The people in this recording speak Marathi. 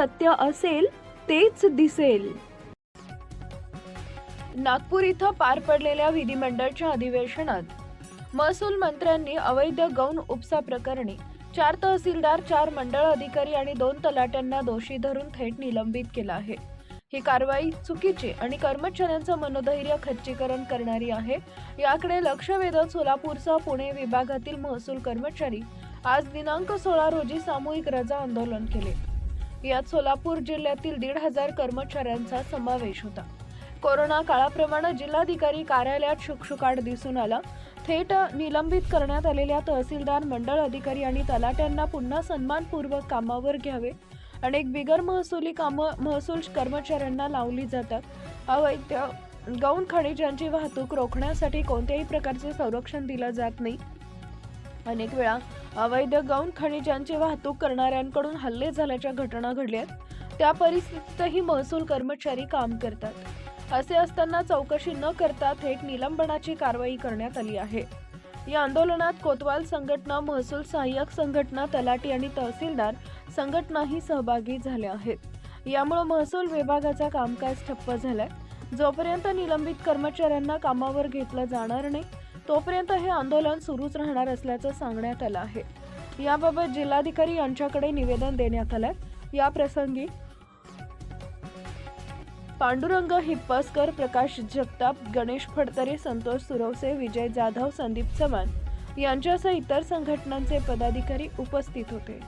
सत्य असेल तेच दिसेल. नागपूर इथं पार पडलेल्या विधिमंडळाच्या अधिवेशनात महसूल मंत्र्यांनी अवैध गौण उपसा प्रकरणी 4 तहसीलदार, 4 मंडळ अधिकारी आणि 2 तलाट्यांना दोषी धरून थेट निलंबित केलं आहे. ही कारवाई चुकीची आणि कर्मचाऱ्यांचं मनोधैर्य खच्चीकरण करणारी आहे. याकडे लक्ष वेधत सोलापूरसह पुणे विभागातील महसूल कर्मचारी आज दिनांक 16 रोजी सामूहिक रजा आंदोलन केले. यात सोलापूर जिल्ह्यातील 1,500 कर्मचाऱ्यांचा समावेश होता. कोरोना काळाप्रमाणे जिल्हाधिकारी कार्यालयात शुकशुकाट दिसून आला. थेट निलंबित करण्यात आलेल्या तहसीलदार, मंडळ अधिकारी आणि तलाट्यांना पुन्हा सन्मानपूर्वक कामावर घ्यावे. अनेक बिगर महसुली कामं महसूल कर्मचाऱ्यांना लावली जातात. अवैध गौण खनिजांची वाहतूक रोखण्यासाठी कोणत्याही प्रकारचे संरक्षण दिलं जात नाही. अनेक वेळा अवैध गौण खनिजांची वाहतूक करणाऱ्यांकडून हल्ले झाल्याच्या घटना घडल्यात. त्या परिस्थितीतही महसूल कर्मचारी काम करतात. असे असताना चौकशी न करता थेट निलंबनाची कारवाई करण्यात आली आहे. या आंदोलनात कोतवाल संघटना, महसूल सहाय्यक संघटना, तलाठी आणि तहसीलदार संघटनाही सहभागी झाल्या आहेत. यामुळे महसूल विभागाचा कामकाज ठप्प झालाय. जोपर्यंत निलंबित कर्मचाऱ्यांना कामावर घेतलं जाणार नाही तोपर्यंत हे आंदोलन सुरूच राहणार असल्याचं सांगण्यात आलं आहे. याबाबत जिल्हाधिकारी यांच्याकडे निवेदन देण्यात आलंय. या प्रसंगी पांडुरंग हिप्पसकर, प्रकाश जगताप, गणेश फडतरे, संतोष सुरवसे, विजय जाधव, संदीप चव्हाण यांच्यासह इतर संघटनांचे पदाधिकारी उपस्थित होते.